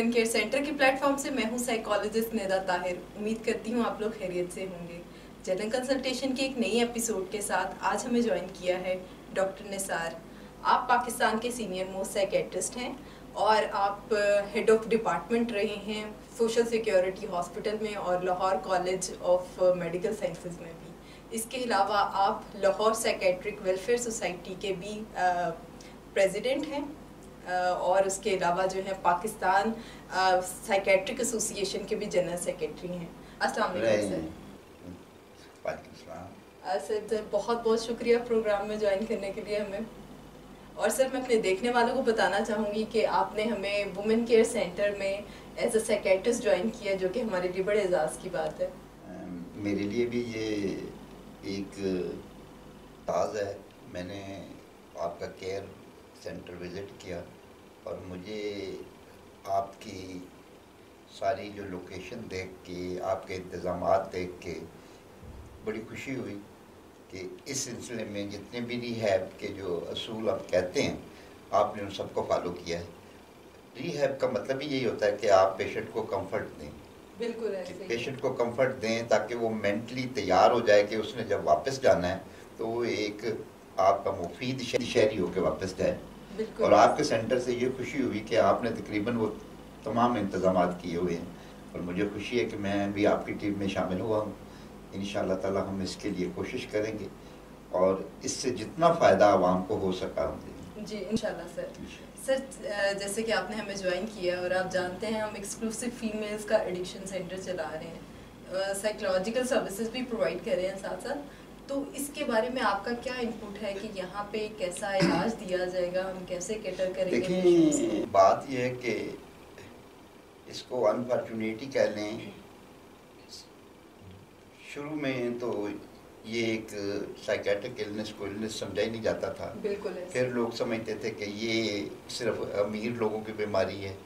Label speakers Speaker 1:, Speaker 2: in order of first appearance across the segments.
Speaker 1: Women care centre के platform से मैं हूं साइकोलॉजिस्ट निदा ताहिर। उम्मीद करती हूं आप लोग खैरियत से होंगे। जनरल कंसल्टेशन के एक नई एपिसोड के साथ आज हमें ज्वाइन किया है डॉक्टर निसार। आप पाकिस्तान के सीनियर मोस्ट साइकेट्रिस्ट हैं और आप हेड ऑफ डिपार्टमेंट रहे हैं सोशल सिक्योरिटी हॉस्पिटल में और Lahore college of medical sciences में भी। इसके अलावा आप लाहौर साइकेट्रिक वेलफेयर सोसाइटी के भी प्रेसिडेंट हैं और उसके अलावा जो है पाकिस्तान साइकेट्रिक एसोसिएशन के भी जनरल सेक्रेटरी हैं। अस्सलाम वालेकुम सर। सर बहुत बहुत शुक्रिया प्रोग्राम में ज्वाइन करने के लिए हमें। और सर मैं अपने देखने वालों को बताना चाहूँगी कि आपने हमें वुमेन केयर सेंटर में एज अ साइकेट्रिस्ट ज्वाइन किया, जो कि हमारे लिए बड़े एजाज़ की बात है।
Speaker 2: मेरे लिए भी ये एक ताज़ है। मैंने आपका केयर सेंटर विज़िट किया और मुझे आपकी सारी जो लोकेशन देख के, आपके इंतज़ामात देख के बड़ी खुशी हुई कि इस सिलसिले में जितने भी रिहैब के जो असूल आप कहते हैं आपने उन सबको फॉलो किया है। रिहैब का मतलब ही यही होता है कि आप पेशेंट को कंफर्ट दें।
Speaker 1: बिल्कुल ऐसे ही।
Speaker 2: पेशेंट को कंफर्ट दें ताकि वो मेंटली तैयार हो जाए कि उसने जब वापस जाना है तो वो एक आपका मुफीद शहरी होकर वापस जाए। और आपके सेंटर से ये खुशी हुई कि आपने तकरीबन वो तमाम इंतजाम किए हुए हैं और मुझे खुशी है कि मैं भी आपकी टीम में शामिल हुआ हूँ। इंशाअल्लाह ताला हम इसके लिए कोशिश करेंगे और इससे जितना फ़ायदा आवाम को हो सका हम देंगे।
Speaker 1: जी इंशाल्लाह सर। सर जैसे कि आपने हमें ज्वाइन किया और आप जानते हैं हम एक्सक्लूसिव फीमेल्स का एडिक्शन सेंटर चला रहे हैं, साइकोलॉजिकल सर्विसेज भी प्रोवाइड कर रहे हैं साथ साथ। तो इसके बारे में आपका क्या इनपुट है कि यहाँ पे कैसा इलाज दिया जाएगा, हम कैसे कैटर करेंगे?
Speaker 2: देखिए बात यह है कि इसको अनफॉर्चुनेटली कह लें, शुरू में तो ये एक साइकेट्रिक इलनेस को इलनेस समझा ही नहीं जाता था।
Speaker 1: बिल्कुल।
Speaker 2: फिर लोग समझते थे कि ये सिर्फ अमीर लोगों की बीमारी है,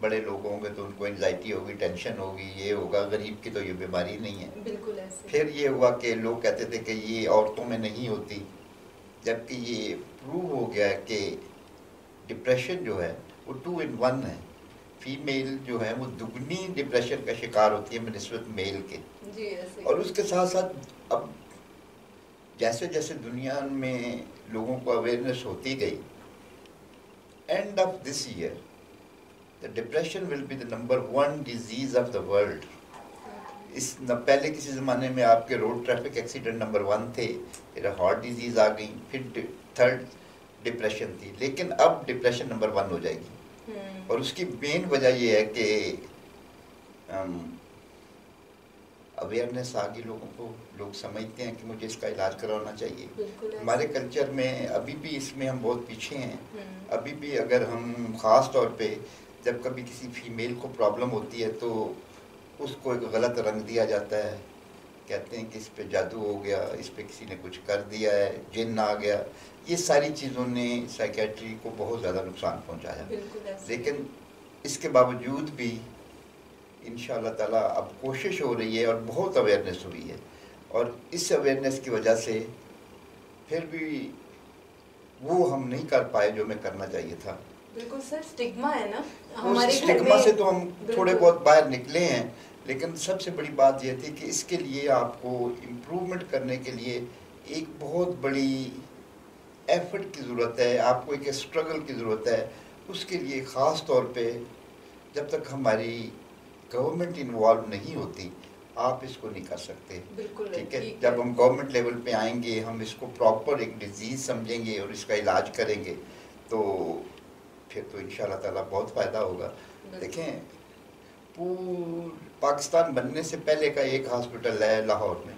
Speaker 2: बड़े लोग होंगे तो उनको एंजाइटी होगी, टेंशन होगी, ये होगा, गरीब की तो ये बीमारी नहीं है।
Speaker 1: बिल्कुल ऐसे।
Speaker 2: फिर ये हुआ कि लोग कहते थे कि ये औरतों में नहीं होती, जबकि ये प्रूव हो गया है कि डिप्रेशन जो है वो 2 in 1 है। फीमेल जो है वो दुगनी डिप्रेशन का शिकार होती है बनिस्बत मेल के।
Speaker 1: जी ऐसे। और
Speaker 2: उसके साथ साथ अब जैसे जैसे दुनिया में लोगों को अवेयरनेस होती गई, end of this year the depression will be the number 1 disease of the world. इस न पहले किसी ज़माने में आपके रोड ट्रैफिक एक्सीडेंट नंबर 1 थे, फिर हार्ट डिजीज़ आ गई, फिर थर्ड डिप्रेशन थी, लेकिन अब डिप्रेशन नंबर 1 हो जाएगी। और उसकी मेन वजह यह है कि अवेयरनेस आ गई लोगों को, लोग समझते हैं कि मुझे इसका इलाज करवाना चाहिए। हमारे कल्चर में अभी भी इसमें हम बहुत पीछे हैं। अभी भी अगर हम ख़ास तौर पे जब कभी किसी फीमेल को प्रॉब्लम होती है तो उसको एक गलत रंग दिया जाता है, कहते हैं कि इस पे जादू हो गया, इस पे किसी ने कुछ कर दिया है, जिन्न आ गया। ये सारी चीज़ों ने साइकेट्री को बहुत ज़्यादा नुकसान पहुंचाया। लेकिन इसके बावजूद भी इंशाअल्लाह ताला अब कोशिश हो रही है और बहुत अवेयरनेस हुई है, और इस अवेयरनेस की वजह से फिर भी वो हम नहीं कर पाए जो मैं करना चाहिए था।
Speaker 1: बिल्कुल सर, स्टिग्मा है ना
Speaker 2: हमारे स्टिग्मा से तो हम थोड़े बहुत बाहर निकले हैं, लेकिन सबसे बड़ी बात यह थी कि इसके लिए आपको इम्प्रूवमेंट करने के लिए एक बहुत बड़ी एफर्ट की ज़रूरत है, आपको एक स्ट्रगल की ज़रूरत है। उसके लिए ख़ास तौर पे जब तक हमारी गवर्नमेंट इन्वॉल्व नहीं होती आप इसको नहीं कर सकते। ठीक है, जब हम गवर्नमेंट लेवल पे आएंगे, हम इसको प्रॉपर एक डिजीज़ समझेंगे और इसका इलाज करेंगे तो फिर तो इंशाल्लाह ताला बहुत फ़ायदा होगा। देखें, पाकिस्तान बनने से पहले का एक हॉस्पिटल है लाहौर में,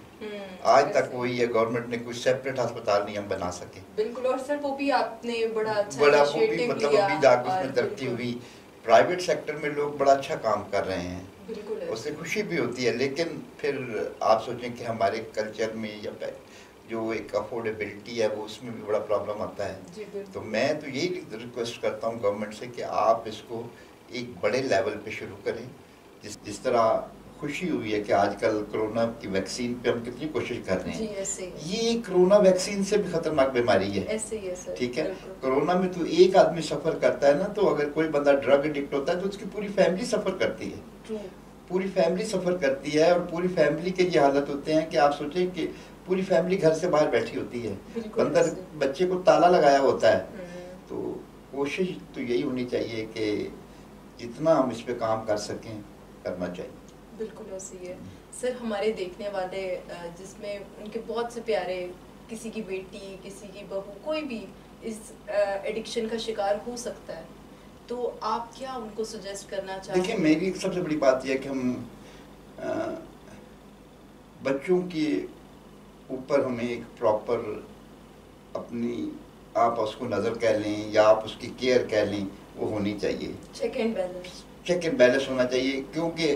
Speaker 2: आज तक वही है। गवर्नमेंट ने कुछ सेपरेट अस्पताल नहीं हम बना सके।
Speaker 1: बिल्कुल। और सर वो भी आपने बड़ा अच्छा
Speaker 2: वो भी मतलब अभी जाकर उसमें तरक्की हुई। प्राइवेट सेक्टर में लोग बड़ा अच्छा काम कर रहे हैं, उससे खुशी भी होती है। लेकिन फिर आप सोचें कि हमारे कल्चर में या जो एक अफोर्डेबिलिटी है वो उसमें भी बड़ा प्रॉब्लम आता है। तो मैं तो यही रिक्वेस्ट करता हूँ गवर्नमेंट से कि आप इसको एक बड़े लेवल पे शुरू करें, जिस तरह खुशी हुई है कि आजकल कोरोना की वैक्सीन पे हम कितनी कोशिश कर रहे हैं।
Speaker 1: ऐसे
Speaker 2: ये कोरोना वैक्सीन से भी खतरनाक बीमारी है।
Speaker 1: ऐसे ही है सर।
Speaker 2: ठीक है, कोरोना में तो एक आदमी सफर करता है ना, तो अगर कोई बंदा ड्रग एडिक्ट होता है तो उसकी पूरी फैमिली सफर करती है। पूरी फैमिली सफर करती है और पूरी फैमिली के ये हालत होते हैं कि आप सोचें कि पूरी फैमिली घर से बाहर बैठी होती है, अंदर बच्चे को ताला लगाया होता है। तो कोशिश तो यही होनी चाहिए कि जितना हम इस पे काम कर सकें करना चाहिए।
Speaker 1: बिल्कुल ऐसे ही है सर। हमारे देखने वाले जिसमें उनके बहुत से प्यारे, किसी की बेटी, किसी की बहू, कोई भी इस एडिक्शन का शिकार हो सकता है, तो आप क्या उनको सजेस्ट करना चाहते हैं?
Speaker 2: देखिए, मेरी सबसे बड़ी बात यह है कि हम बच्चों के ऊपर हमें एक प्रॉपर अपनी, आप उसको नज़र कह लें या आप उसकी केयर कह लें, वो होनी चाहिए।
Speaker 1: Check and balance.
Speaker 2: Check and balance होना चाहिए, क्योंकि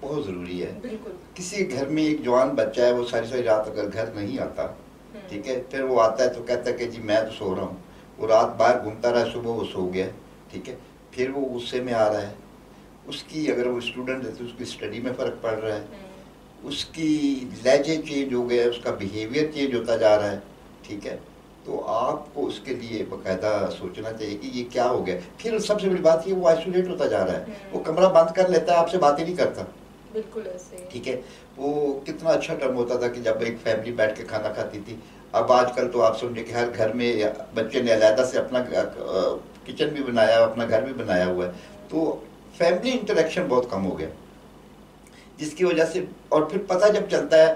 Speaker 2: बहुत ज़रूरी है।
Speaker 1: बिल्कुल।
Speaker 2: किसी घर में एक जवान बच्चा है, वो सारी सारी रात अगर घर नहीं आता, ठीक है, फिर वो आता है तो कहता है कि जी मैं तो सो रहा हूँ, वो रात बाहर घूमता रहा, सुबह वो सो गया, ठीक है, फिर वो गुस्से में आ रहा है, उसकी अगर वो स्टूडेंट है तो उसकी स्टडी में फ़र्क पड़ रहा है, उसकी लहजे चेंज हो गया, उसका बिहेवियर चेंज होता जा रहा है, ठीक है। तो आपको उसके लिए बाकायदा सोचना चाहिए कि ये क्या हो गया। फिर सबसे बड़ी बात ये, वो आइसोलेट होता जा रहा है, वो कमरा बंद कर लेता है, आपसे बात ही नहीं करता।
Speaker 1: बिल्कुल ऐसे। ठीक
Speaker 2: है, वो कितना अच्छा टर्म होता था कि जब एक फैमिली बैठ के खाना खाती थी। अब आजकल तो आप समझे कि हर घर में बच्चे ने अलहदा से अपना किचन भी बनाया, अपना घर भी बनाया हुआ है, तो फैमिली इंटरेक्शन बहुत कम हो गया, जिसकी वजह से, और फिर पता जब चलता है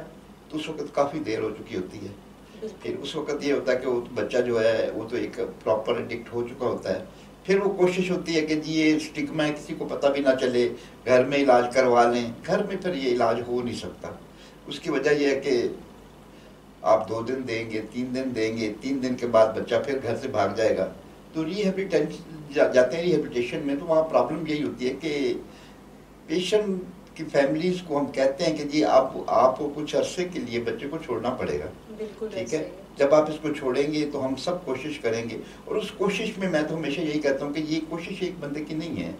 Speaker 2: तो उस वक्त काफ़ी देर हो चुकी होती है। फिर उस वक्त ये होता है कि वो बच्चा जो है वो तो एक प्रॉपर एडिक्ट हो चुका होता है। फिर वो कोशिश होती है कि जी ये स्टिग्मा है, किसी को पता भी ना चले, घर में इलाज करवा लें। घर में फिर ये इलाज हो नहीं सकता। उसकी वजह यह है कि आप 2 दिन देंगे, 3 दिन देंगे, 3 दिन के बाद बच्चा फिर घर से भाग जाएगा। तो रिहेबिलिटेशन जाते हैं, रिहेबिलिटेशन में तो वहाँ प्रॉब्लम यही होती है कि पेशेंट की फैमिलीज को हम कहते हैं कि जी आपको कुछ अरसे के लिए बच्चे को छोड़ना पड़ेगा, ठीक है। जब आप इसको छोड़ेंगे तो हम सब कोशिश करेंगे, और उस कोशिश में मैं तो हमेशा यही कहता हूँ कि ये कोशिश एक बंदे की नहीं है,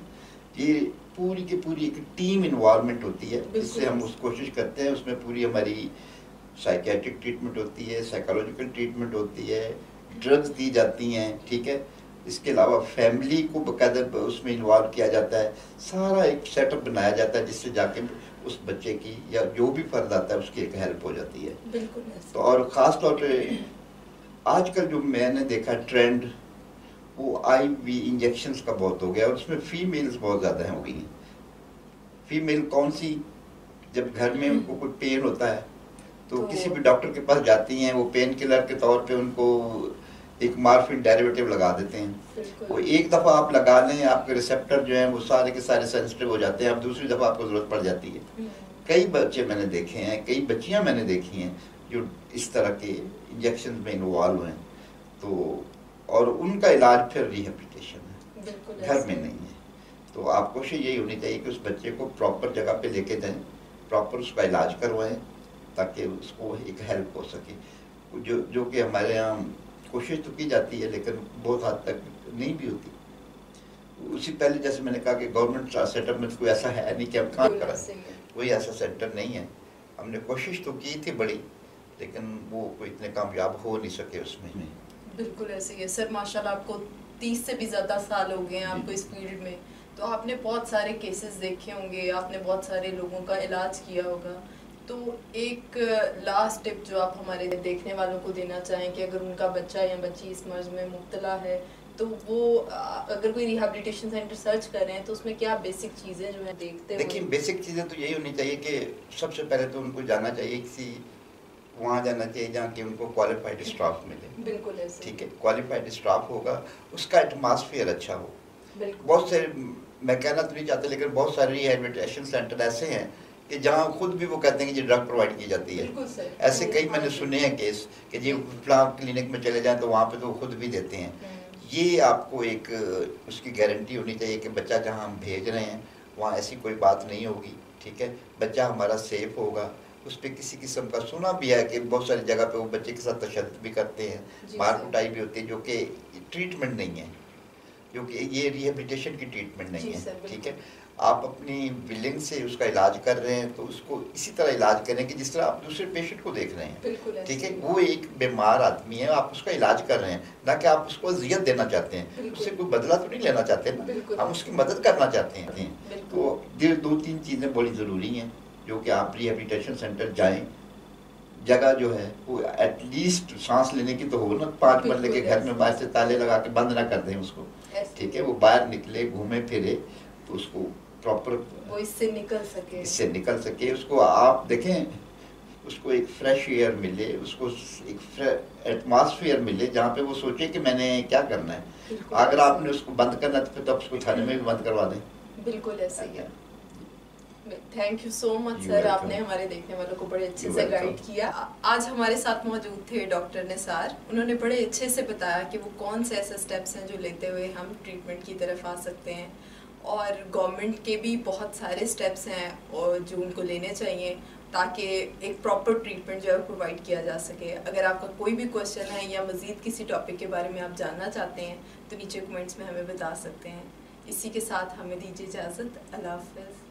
Speaker 2: ये पूरी की पूरी एक टीम इन्वॉल्वमेंट होती है, जिससे हम उस कोशिश करते हैं। उसमें पूरी हमारी साइकेट्रिक ट्रीटमेंट होती है, साइकोलॉजिकल ट्रीटमेंट होती है, ड्रग्स दी जाती हैं, ठीक है। इसके अलावा फैमिली को बाकायदा उसमें इन्वॉल्व किया जाता है, सारा एक सेटअप बनाया जाता है, जिससे जाके उस बच्चे की या जो भी फर्द आता है उसकी एक हेल्प हो जाती है।
Speaker 1: बिल्कुल।
Speaker 2: तो और ख़ास तौर पे आजकल जो मैंने देखा ट्रेंड, वो IV इंजेक्शंस का बहुत हो गया, और उसमें फीमेल्स बहुत ज़्यादा हो गई हैं। फीमेल कौन सी, जब घर में उनको कोई पेन होता है तो किसी भी डॉक्टर के पास जाती हैं, वो पेन किलर के तौर पे उनको एक मार्फिन डेरिवेटिव लगा देते हैं। वो एक दफ़ा आप लगा लें, आपके रिसेप्टर जो हैं वो सारे के सारे सेंसिटिव हो जाते हैं, अब दूसरी दफ़ा आपको ज़रूरत पड़ जाती है। कई बच्चे मैंने देखे हैं, कई बच्चियां मैंने देखी हैं जो इस तरह के इंजेक्शन में इन्वॉल्व हैं। तो और उनका इलाज फिर रिहेबिलिटेशन है, घर में नहीं है। तो आप कोशिश यही होनी चाहिए कि उस बच्चे को प्रॉपर जगह पे लेके जाएं, प्रॉपर उसका इलाज करवाएं, ताकि उसको एक हेल्प हो सके। जो कि हमारे यहाँ कोशिश तो की जाती है, लेकिन बहुत हद तक नहीं भी होती। उसी पहले जैसे मैंने कहा कि गवर्नमेंट सेटअप में कोई ऐसा है नहीं कि हम काम कराएं, कोई ऐसा सेंटर नहीं है। हमने कोशिश तो की थी बड़ी, लेकिन वो कोई इतने कामयाब हो नहीं सके उसमें।
Speaker 1: बिल्कुल ऐसे ही है सर। माशाल्लाह आपको 30 से भी ज़्यादा साल हो गए हैं आपको इस फील्ड में, तो आपने बहुत सारे केसेस देखे होंगे, आपने बहुत सारे लोगों का इलाज किया होगा। तो एक लास्ट टिप जो आप हमारे देखने वालों को देना चाहें कि अगर उनका बच्चा या बच्ची इस मर्ज में मुब्तला है, तो वो अगर कोई रिहैबिलिटेशन सेंटर सर्च कर रहे हैं तो उसमें क्या बेसिक चीज़ें जो है देखते हैं?
Speaker 2: देखिए, बेसिक चीज़ें तो यही होनी चाहिए कि सबसे पहले तो उनको जाना चाहिए, किसी वहाँ जाना चाहिए जहाँ कि उनको क्वालिफाइड स्टाफ मिले।
Speaker 1: बिल्कुल ऐसे, ठीक
Speaker 2: है, क्वालिफाइड स्टाफ होगा, उसका एटमॉस्फेयर अच्छा हो। बहुत से, मैं कहना तो नहीं चाहता, लेकिन बहुत सारे रिहैबिलिटेशन सेंटर ऐसे हैं कि जहाँ खुद भी वो कहते हैं कि ड्रग प्रोवाइड की जाती है। ऐसे कई मैंने सुने हैं केस कि जी फलां क्लिनिक में चले जाएं तो वहाँ पे तो खुद भी देते हैं। ये आपको एक उसकी गारंटी होनी चाहिए कि बच्चा जहाँ हम भेज रहे हैं वहाँ ऐसी कोई बात नहीं होगी, ठीक है, बच्चा हमारा सेफ होगा। उस पर किसी किस्म का सुना भी है कि बहुत सारी जगह पे वो बच्चे के साथ तशद्दुद भी करते हैं, मार कुटाई भी होती है, जो कि ट्रीटमेंट नहीं है, जो कि ये रिहेबिलिटेशन की ट्रीटमेंट नहीं है, ठीक है। आप अपनी विलिंग से उसका इलाज कर रहे हैं तो उसको इसी तरह इलाज करें कि जिस तरह आप दूसरे पेशेंट को देख रहे हैं, ठीक है। वो एक बीमार आदमी है, आप उसका इलाज कर रहे हैं, ना कि आप उसको अजियत देना चाहते हैं, उससे कोई बदला तो नहीं लेना चाहते ना, हम उसकी मदद करना चाहते हैं। तो 2-3 चीज़ें बड़ी ज़रूरी हैं जो कि आप रिहेबिलिटेशन सेंटर जाएँ, जगह जो है वो एटलीस्ट सांस लेने की तो हो ना, 5 मरले के घर में बाहर से ताले लगा के बंद ना कर दें उसको, ठीक है। वो बाहर निकले, घूमे फिरे तो उसको प्रॉपर
Speaker 1: वो इससे निकल सके। उसको आप देखें, उसको एक फ्रेश एयर मिले, उसको एक एटमॉस्फेयर मिले जहाँ पे वो सोचे कि मैंने क्या करना है। अगर आपने उसको बंद करना है तो उसको थाने में भी बंद करवा दें। बिल्कुल ऐसा ही है। Thank you so much sir, आपने हमारे देखने वालों को बड़े अच्छे से गाइड किया। आज हमारे साथ मौजूद थे डॉक्टर निसार। उन्होंने बड़े अच्छे से बताया कि वो कौन से ऐसे स्टेप्स हैं जो लेते हुए हम ट्रीटमेंट की तरफ आ सकते हैं, और गवर्नमेंट के भी बहुत सारे स्टेप्स हैं और जो उनको लेने चाहिए ताकि एक प्रॉपर ट्रीटमेंट जो है प्रोवाइड किया जा सके। अगर आपका कोई भी क्वेश्चन है या मज़ीद किसी टॉपिक के बारे में आप जानना चाहते हैं तो नीचे कमेंट्स में हमें बता सकते हैं। इसी के साथ हमें दीजिए इजाज़त। अल्लाह हाफ़िज़।